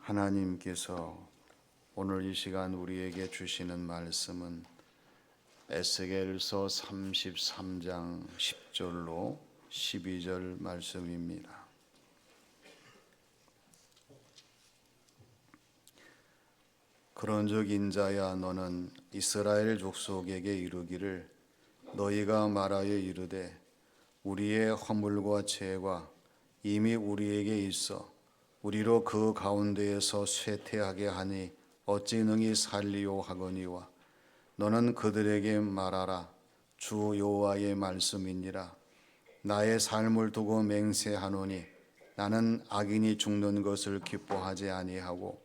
하나님께서 오늘 이 시간 우리에게 주시는 말씀은 에스겔서 33장 10절로 12절 말씀입니다. 그런즉 인자야, 너는 이스라엘 족속에게 이르기를, 너희가 말하여 이르되 우리의 허물과 죄가 이미 우리에게 있어 우리로 그 가운데에서 쇠퇴하게 하니 어찌 능히 살리요 하거니와, 너는 그들에게 말하라. 주 여호와의 말씀이니라. 나의 삶을 두고 맹세하노니 나는 악인이 죽는 것을 기뻐하지 아니하고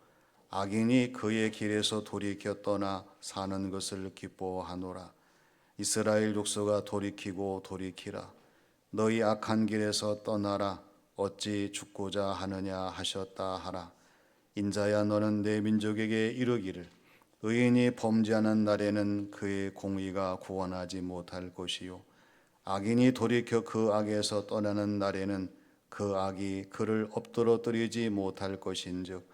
악인이 그의 길에서 돌이켜 떠나 사는 것을 기뻐하노라. 이스라엘 족속아, 돌이키고 돌이키라. 너희 악한 길에서 떠나라. 어찌 죽고자 하느냐 하셨다 하라. 인자야, 너는 내 민족에게 이르기를, 의인이 범죄하는 날에는 그의 공의가 구원하지 못할 것이요, 악인이 돌이켜 그 악에서 떠나는 날에는 그 악이 그를 엎드러뜨리지 못할 것인즉,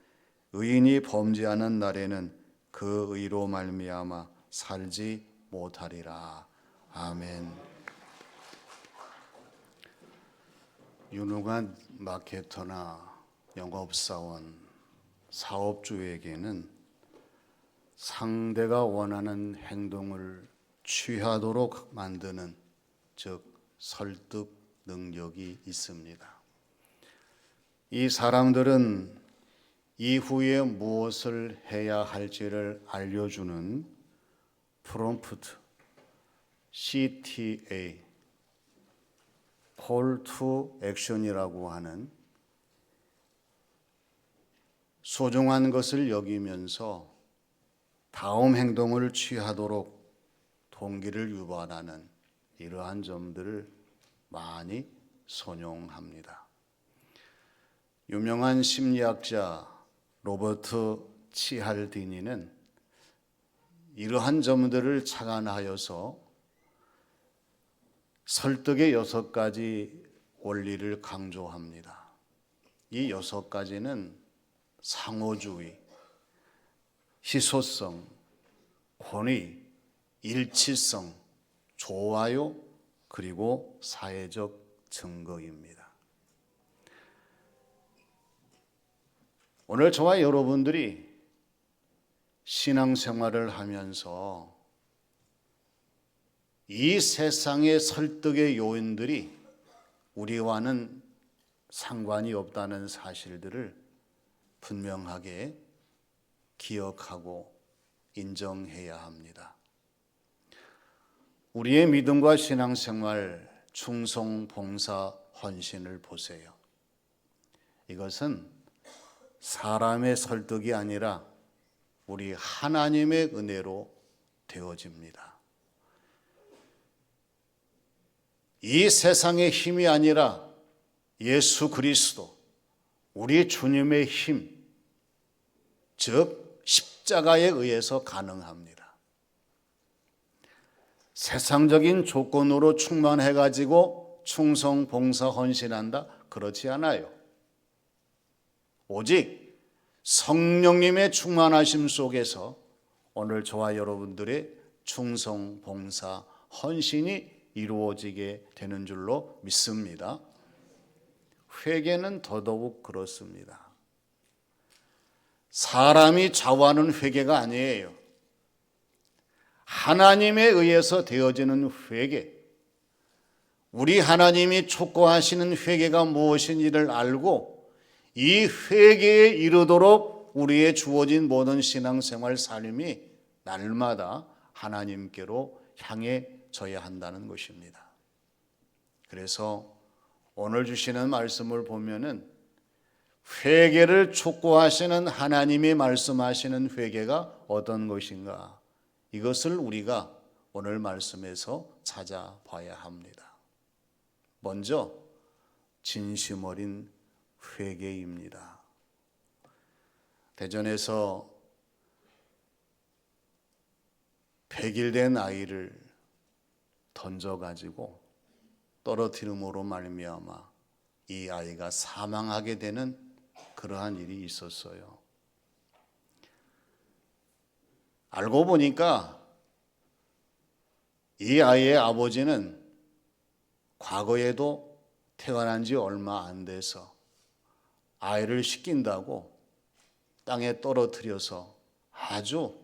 의인이 범죄하는 날에는 그 의로 말미암아 살지 못하리라. 아멘. 유능한 마케터나 영업사원, 사업주에게는 상대가 원하는 행동을 취하도록 만드는, 즉 설득 능력이 있습니다. 이 사람들은 이후에 무엇을 해야 할지를 알려주는 프롬프트, CTA, Call to Action이라고 하는 소중한 것을 여기면서 다음 행동을 취하도록 동기를 유발하는 이러한 점들을 많이 선용합니다. 유명한 심리학자 로버트 치할디니는 이러한 점들을 착안하여서 설득의 6가지 원리를 강조합니다. 이 6가지는 상호주의, 희소성, 권위, 일치성, 좋아요, 그리고 사회적 증거입니다. 오늘 저와 여러분들이 신앙생활을 하면서 이 세상의 설득의 요인들이 우리와는 상관이 없다는 사실들을 분명하게 기억하고 인정해야 합니다. 우리의 믿음과 신앙생활, 충성, 봉사, 헌신을 보세요. 이것은 사람의 설득이 아니라 우리 하나님의 은혜로 되어집니다. 이 세상의 힘이 아니라 예수 그리스도, 우리 주님의 힘, 즉 십자가에 의해서 가능합니다. 세상적인 조건으로 충만해가지고 충성, 봉사, 헌신한다? 그렇지 않아요. 오직 성령님의 충만하심 속에서 오늘 저와 여러분들의 충성, 봉사, 헌신이 이루어지게 되는 줄로 믿습니다. 회개는 더더욱 그렇습니다. 사람이 좌우하는 회개가 아니에요. 하나님에 의해서 되어지는 회개, 우리 하나님이 촉구하시는 회개가 무엇인지를 알고 이 회개에 이르도록 우리의 주어진 모든 신앙생활 삶이 날마다 하나님께로 향해져야 한다는 것입니다. 그래서 오늘 주시는 말씀을 보면은 회개를 촉구하시는 하나님이 말씀하시는 회개가 어떤 것인가, 이것을 우리가 오늘 말씀에서 찾아봐야 합니다. 먼저 진심 어린 회개입니다. 대전에서 100일 된 아이를 던져가지고 떨어뜨림으로 말미암아 이 아이가 사망하게 되는 그러한 일이 있었어요. 알고 보니까 이 아이의 아버지는 과거에도 태어난 지 얼마 안 돼서 아이를 씻긴다고 땅에 떨어뜨려서 아주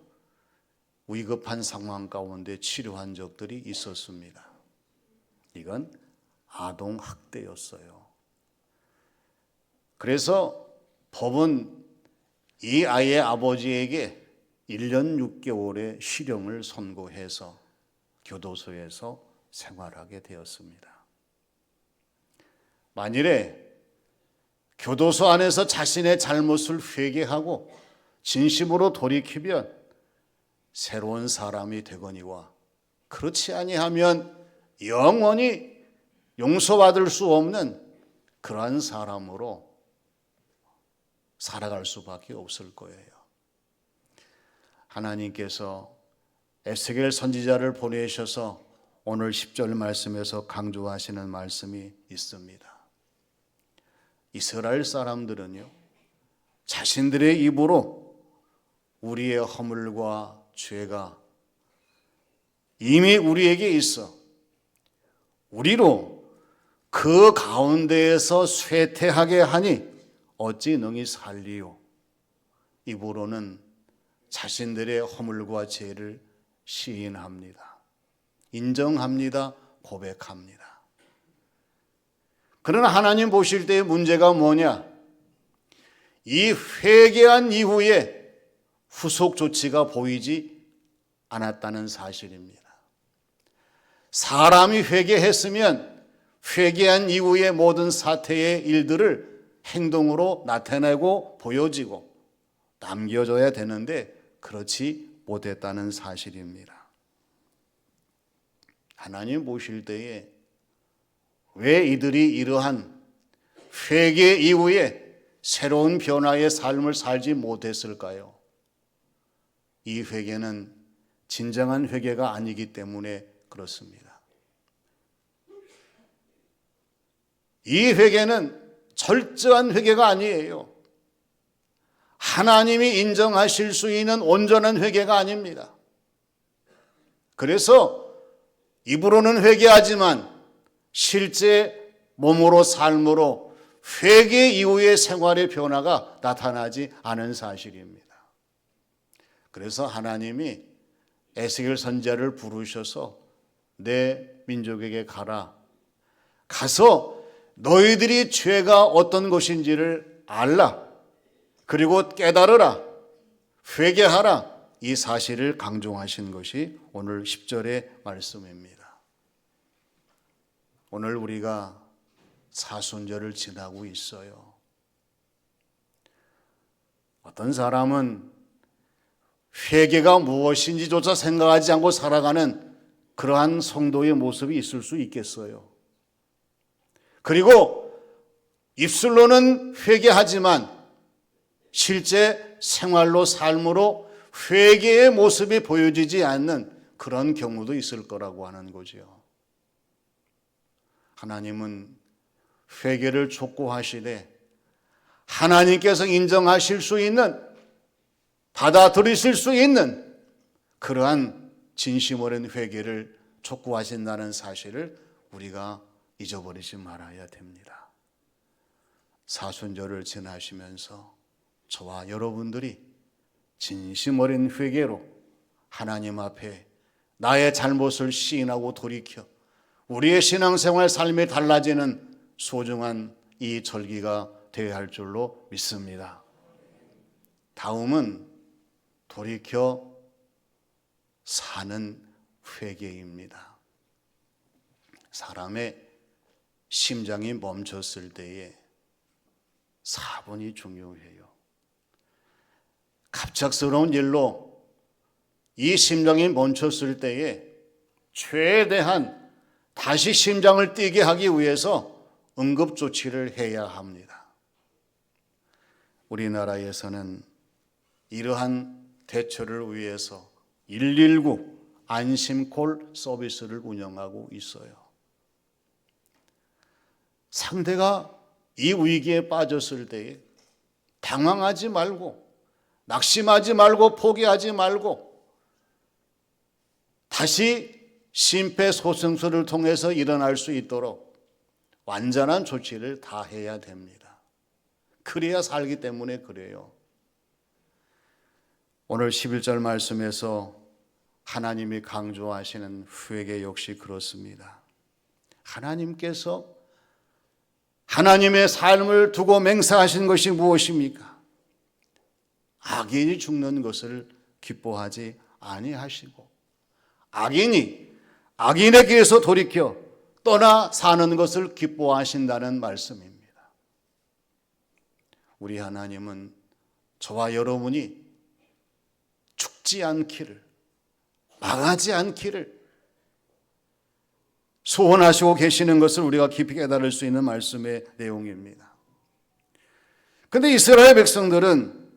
위급한 상황 가운데 치료한 적들이 있었습니다. 이건 아동학대였어요. 그래서 법은 이 아이의 아버지에게 1년 6개월의 실형을 선고해서 교도소에서 생활하게 되었습니다. 만일에 교도소 안에서 자신의 잘못을 회개하고 진심으로 돌이키면 새로운 사람이 되거니와 그렇지 아니하면 영원히 용서받을 수 없는 그러한 사람으로 살아갈 수밖에 없을 거예요. 하나님께서 에스겔 선지자를 보내셔서 오늘 10절 말씀에서 강조하시는 말씀이 있습니다. 이스라엘 사람들은요, 자신들의 입으로 우리의 허물과 죄가 이미 우리에게 있어 우리로 그 가운데에서 쇠퇴하게 하니 어찌 능히 살리요. 입으로는 자신들의 허물과 죄를 시인합니다. 인정합니다. 고백합니다. 그러나 하나님 보실 때의 문제가 뭐냐? 이 회개한 이후에 후속 조치가 보이지 않았다는 사실입니다. 사람이 회개했으면 회개한 이후의 모든 사태의 일들을 행동으로 나타내고 보여지고 남겨줘야 되는데 그렇지 못했다는 사실입니다. 하나님 보실 때에 왜 이들이 이러한 회개 이후에 새로운 변화의 삶을 살지 못했을까요? 이 회개는 진정한 회개가 아니기 때문에 그렇습니다. 이 회개는 철저한 회개가 아니에요. 하나님이 인정하실 수 있는 온전한 회개가 아닙니다. 그래서 입으로는 회개하지만 실제 몸으로 삶으로 회개 이후의 생활의 변화가 나타나지 않은 사실입니다. 그래서 하나님이 에스겔 선지자를 부르셔서 내 민족에게 가서 너희들이 죄가 어떤 것인지를 알라. 그리고 깨달으라. 회개하라. 이 사실을 강조하신 것이 오늘 10절의 말씀입니다. 오늘 우리가 사순절을 지나고 있어요. 어떤 사람은 회개가 무엇인지조차 생각하지 않고 살아가는 그러한 성도의 모습이 있을 수 있겠어요. 그리고 입술로는 회개하지만 실제 생활로 삶으로 회개의 모습이 보여지지 않는 그런 경우도 있을 거라고 하는 거죠. 하나님은 회개를 촉구하시되 하나님께서 인정하실 수 있는, 받아들이실 수 있는 그러한 진심 어린 회개를 촉구하신다는 사실을 우리가 잊어버리지 말아야 됩니다. 사순절을 지나시면서 저와 여러분들이 진심 어린 회개로 하나님 앞에 나의 잘못을 시인하고 돌이켜 우리의 신앙생활 삶이 달라지는 소중한 이 절기가 되어야 할 줄로 믿습니다. 다음은 돌이켜 사는 회개입니다. 사람의 심장이 멈췄을 때에 4번이 중요해요. 갑작스러운 일로 이 심장이 멈췄을 때에 최대한 다시 심장을 뛰게 하기 위해서 응급조치를 해야 합니다. 우리나라에서는 이러한 대처를 위해서 119 안심콜 서비스를 운영하고 있어요. 상대가 이 위기에 빠졌을 때에 당황하지 말고, 낙심하지 말고, 포기하지 말고 다시 심폐소생술을 통해서 일어날 수 있도록 완전한 조치를 다 해야 됩니다. 그래야 살기 때문에 그래요. 오늘 11절 말씀에서 하나님이 강조하시는 회개 역시 그렇습니다. 하나님께서 하나님의 삶을 두고 맹세하신 것이 무엇입니까? 악인이 죽는 것을 기뻐하지 아니하시고 악인이 악인의 길에서 돌이켜 떠나 사는 것을 기뻐하신다는 말씀입니다. 우리 하나님은 저와 여러분이 죽지 않기를, 망하지 않기를 소원하시고 계시는 것을 우리가 깊이 깨달을 수 있는 말씀의 내용입니다. 그런데 이스라엘 백성들은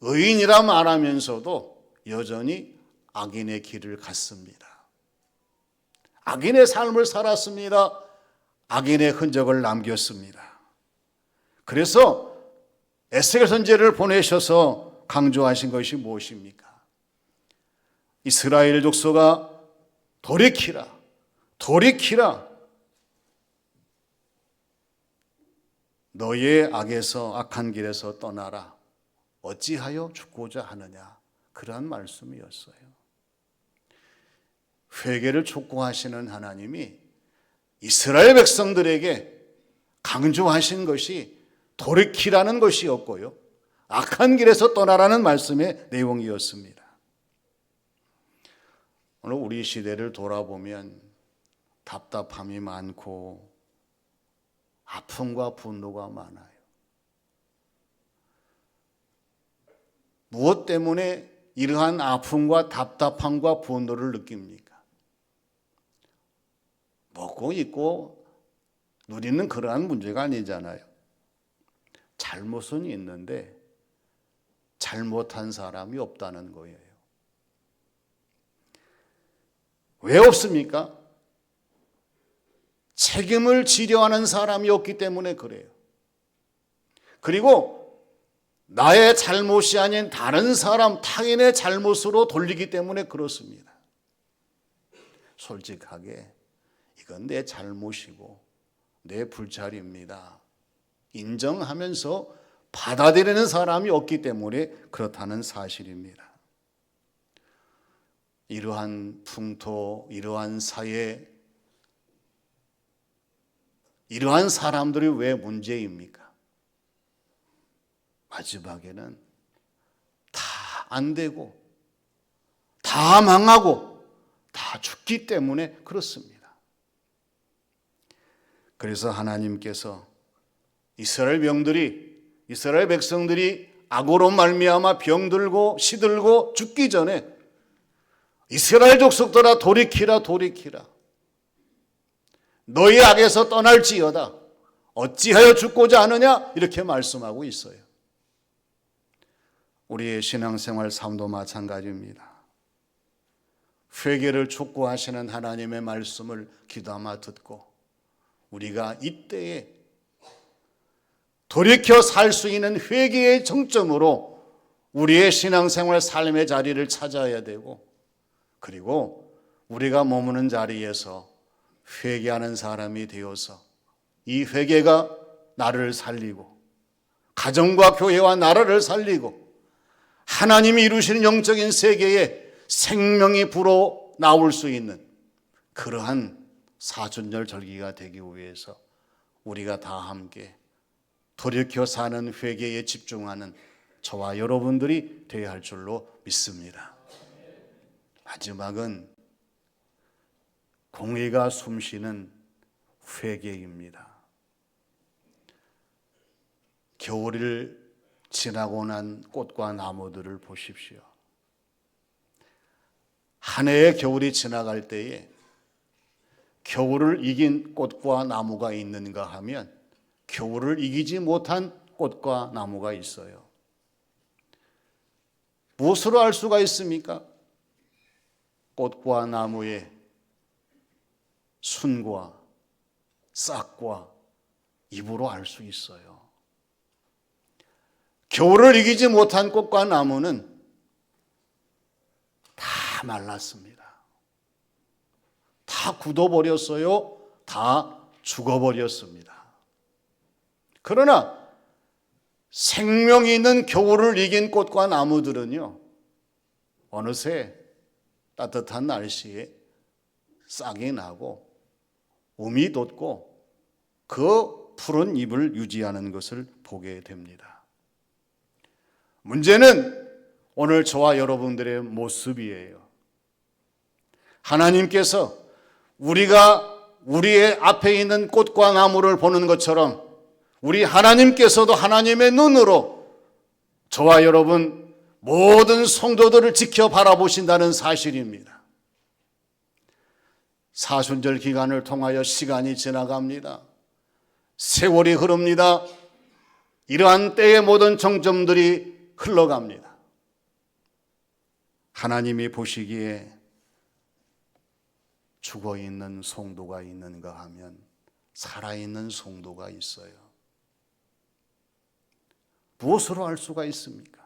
의인이라 말하면서도 여전히 악인의 길을 갔습니다. 악인의 삶을 살았습니다. 악인의 흔적을 남겼습니다. 그래서 에스겔 선지자를 보내셔서 강조하신 것이 무엇입니까? 이스라엘 족속아 돌이키라, 돌이키라. 너의 악에서 악한 길에서 떠나라. 어찌하여 죽고자 하느냐. 그러한 말씀이었어요. 회개를 촉구하시는 하나님이 이스라엘 백성들에게 강조하신 것이 돌이키라는 것이었고요, 악한 길에서 떠나라는 말씀의 내용이었습니다. 오늘 우리 시대를 돌아보면 답답함이 많고 아픔과 분노가 많아요. 무엇 때문에 이러한 아픔과 답답함과 분노를 느낍니까? 먹고 입고 누리는 그러한 문제가 아니잖아요. 잘못은 있는데 잘못한 사람이 없다는 거예요. 왜 없습니까? 책임을 지려 하는 사람이 없기 때문에 그래요. 그리고 나의 잘못이 아닌 다른 사람, 타인의 잘못으로 돌리기 때문에 그렇습니다. 솔직하게 이건 내 잘못이고 내 불찰입니다. 인정하면서 받아들이는 사람이 없기 때문에 그렇다는 사실입니다. 이러한 풍토, 이러한 사회, 이러한 사람들이 왜 문제입니까? 마지막에는 다 안 되고 다 망하고 다 죽기 때문에 그렇습니다. 그래서 하나님께서 이스라엘 백성들이 악으로 말미암아 병들고 시들고 죽기 전에 이스라엘 족속들아 돌이키라, 돌이키라. 너희 악에서 떠날지어다. 어찌하여 죽고자 하느냐? 이렇게 말씀하고 있어요. 우리의 신앙생활 삶도 마찬가지입니다. 회개를 촉구하시는 하나님의 말씀을 귀담아 듣고 우리가 이때에 돌이켜 살 수 있는 회개의 정점으로 우리의 신앙생활 삶의 자리를 찾아야 되고, 그리고 우리가 머무는 자리에서 회개하는 사람이 되어서 이 회개가 나를 살리고 가정과 교회와 나라를 살리고 하나님이 이루시는 영적인 세계에 생명이 불어 나올 수 있는 그러한 사순절 절기가 되기 위해서 우리가 다 함께 돌이켜 사는 회개에 집중하는 저와 여러분들이 되어야 할 줄로 믿습니다. 마지막은 공의가 숨쉬는 회개입니다. 겨울을 지나고 난 꽃과 나무들을 보십시오. 한 해의 겨울이 지나갈 때에 겨울을 이긴 꽃과 나무가 있는가 하면 겨울을 이기지 못한 꽃과 나무가 있어요. 무엇으로 알 수가 있습니까? 꽃과 나무의 순과 싹과 잎으로 알 수 있어요. 겨울을 이기지 못한 꽃과 나무는 다 말랐습니다. 다 굳어버렸어요. 다 죽어버렸습니다. 그러나 생명이 있는 겨울을 이긴 꽃과 나무들은요, 어느새 따뜻한 날씨에 싹이 나고 움이 돋고 그 푸른 잎을 유지하는 것을 보게 됩니다. 문제는 오늘 저와 여러분들의 모습이에요. 하나님께서 우리가 우리의 앞에 있는 꽃과 나무를 보는 것처럼 우리 하나님께서도 하나님의 눈으로 저와 여러분 모든 성도들을 지켜 바라보신다는 사실입니다. 사순절 기간을 통하여 시간이 지나갑니다. 세월이 흐릅니다. 이러한 때의 모든 정점들이 흘러갑니다. 하나님이 보시기에 죽어있는 성도가 있는가 하면 살아있는 성도가 있어요. 무엇으로 알 수가 있습니까?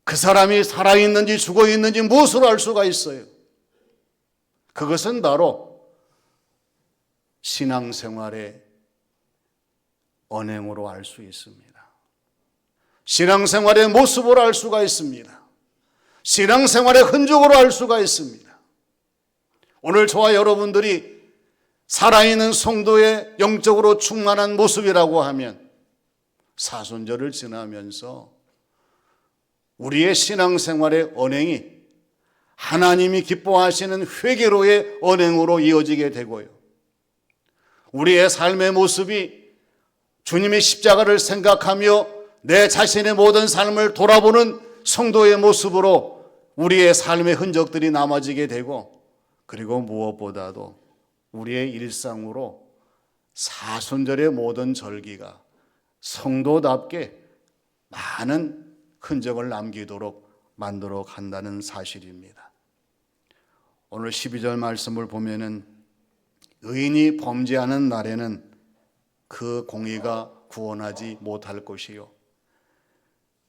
그 사람이 살아있는지 죽어있는지 무엇으로 알 수가 있어요? 그것은 바로 신앙생활의 언행으로 알 수 있습니다. 신앙생활의 모습으로 알 수가 있습니다. 신앙생활의 흔적으로 알 수가 있습니다. 오늘 저와 여러분들이 살아있는 성도의 영적으로 충만한 모습이라고 하면 사순절을 지나면서 우리의 신앙생활의 언행이 하나님이 기뻐하시는 회개로의 언행으로 이어지게 되고요. 우리의 삶의 모습이 주님의 십자가를 생각하며 내 자신의 모든 삶을 돌아보는 성도의 모습으로 우리의 삶의 흔적들이 남아지게 되고, 그리고 무엇보다도 우리의 일상으로 사순절의 모든 절기가 성도답게 많은 흔적을 남기도록 만들어 간다는 사실입니다. 오늘 12절 말씀을 보면은 의인이 범죄하는 날에는 그 공의가 구원하지 못할 것이요,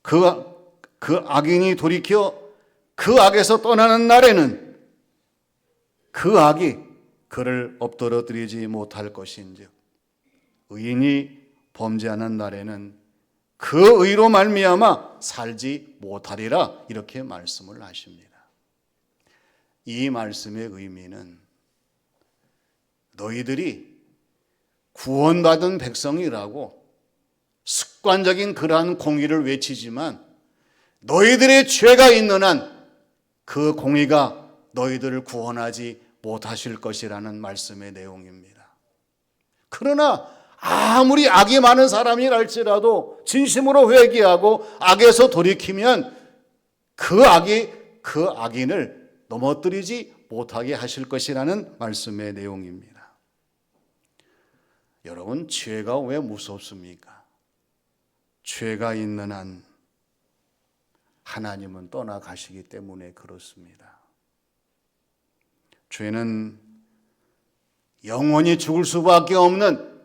그 악인이 돌이켜 그 악에서 떠나는 날에는 그 악이 그를 엎드러뜨리지 못할 것인즉 의인이 범죄하는 날에는 그 의로 말미암아 살지 못하리라, 이렇게 말씀을 하십니다. 이 말씀의 의미는 너희들이 구원받은 백성이라고 습관적인 그러한 공의를 외치지만 너희들의 죄가 있는 한 그 공의가 너희들을 구원하지 못하실 것이라는 말씀의 내용입니다. 그러나 아무리 악이 많은 사람이랄지라도 진심으로 회개하고 악에서 돌이키면 그 악인을 넘어뜨리지 못하게 하실 것이라는 말씀의 내용입니다. 여러분, 죄가 왜 무섭습니까? 죄가 있는 한 하나님은 떠나가시기 때문에 그렇습니다. 죄는 영원히 죽을 수밖에 없는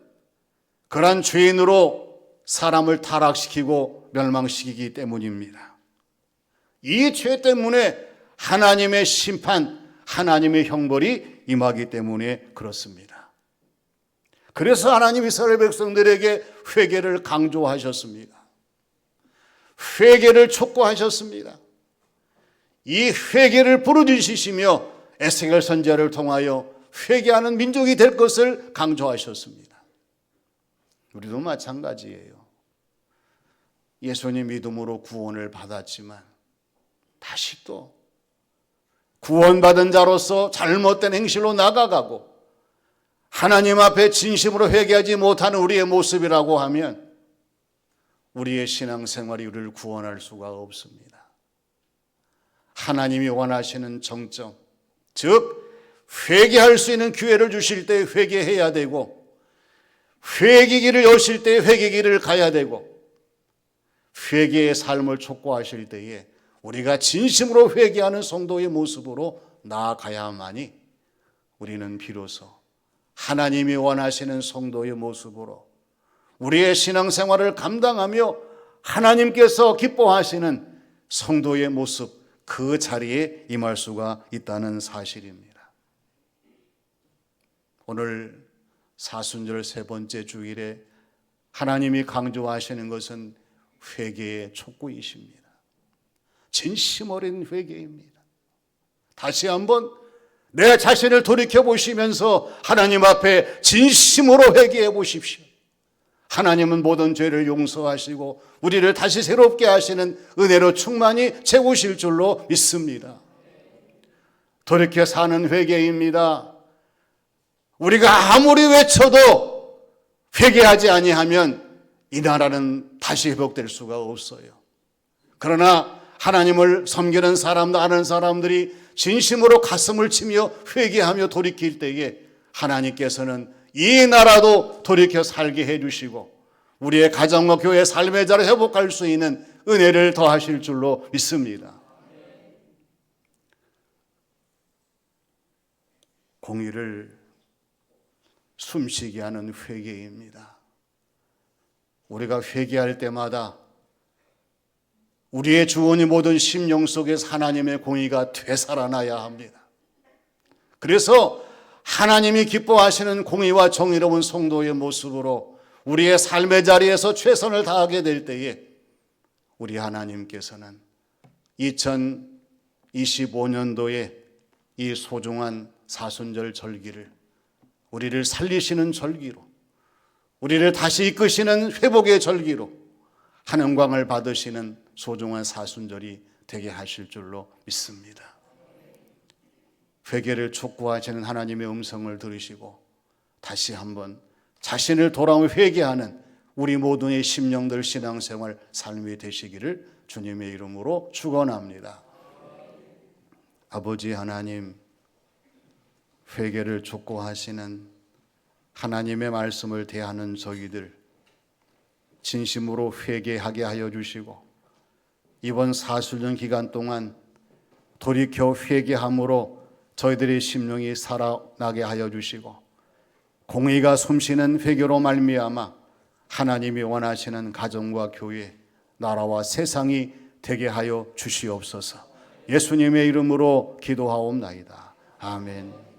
그러한 죄인으로 사람을 타락시키고 멸망시키기 때문입니다. 이 죄 때문에 하나님의 심판, 하나님의 형벌이 임하기 때문에 그렇습니다. 그래서 하나님 이스라엘 백성들에게 회개를 강조하셨습니다. 회개를 촉구하셨습니다. 이 회개를 부르짖으시며 에스겔 선지자를 통하여 회개하는 민족이 될 것을 강조하셨습니다. 우리도 마찬가지예요. 예수님 믿음으로 구원을 받았지만 다시 또 구원받은 자로서 잘못된 행실로 나아가고 하나님 앞에 진심으로 회개하지 못하는 우리의 모습이라고 하면 우리의 신앙생활이 우리를 구원할 수가 없습니다. 하나님이 원하시는 정점, 즉 회개할 수 있는 기회를 주실 때 회개해야 되고, 회개기를 여실 때 회개기를 가야 되고, 회개의 삶을 촉구하실 때에 우리가 진심으로 회개하는 성도의 모습으로 나아가야만이 우리는 비로소 하나님이 원하시는 성도의 모습으로 우리의 신앙생활을 감당하며 하나님께서 기뻐하시는 성도의 모습, 그 자리에 임할 수가 있다는 사실입니다. 오늘 사순절 세 번째 주일에 하나님이 강조하시는 것은 회개의 촉구이십니다. 진심 어린 회개입니다. 다시 한번 내 자신을 돌이켜 보시면서 하나님 앞에 진심으로 회개해 보십시오. 하나님은 모든 죄를 용서하시고 우리를 다시 새롭게 하시는 은혜로 충만히 채우실 줄로 믿습니다. 돌이켜 사는 회개입니다. 우리가 아무리 외쳐도 회개하지 아니하면 이 나라는 다시 회복될 수가 없어요. 그러나 하나님을 섬기는 사람도 아는 사람들이 진심으로 가슴을 치며 회개하며 돌이킬 때에 하나님께서는 이 나라도 돌이켜 살게 해주시고 우리의 가정과 교회 삶의 자를 회복할 수 있는 은혜를 더하실 줄로 믿습니다. 공의를 숨쉬게 하는 회개입니다. 우리가 회개할 때마다 우리의 주원이 모든 심령 속에서 하나님의 공의가 되살아나야 합니다. 그래서 하나님이 기뻐하시는 공의와 정의로운 성도의 모습으로 우리의 삶의 자리에서 최선을 다하게 될 때에 우리 하나님께서는 2025년도에 이 소중한 사순절 절기를 우리를 살리시는 절기로, 우리를 다시 이끄시는 회복의 절기로 하늘광을 받으시는 소중한 사순절이 되게 하실 줄로 믿습니다. 회개를 촉구하시는 하나님의 음성을 들으시고 다시 한번 자신을 돌아오며 회개하는 우리 모두의 심령들 신앙생활 삶이 되시기를 주님의 이름으로 축원합니다. 아버지 하나님, 회개를 촉구하시는 하나님의 말씀을 대하는 저희들 진심으로 회개하게 하여 주시고 이번 사순절 기간 동안 돌이켜 회개함으로 저희들의 심령이 살아나게 하여 주시고 공의가 숨쉬는 회개로 말미암아 하나님이 원하시는 가정과 교회, 나라와 세상이 되게 하여 주시옵소서. 예수님의 이름으로 기도하옵나이다. 아멘.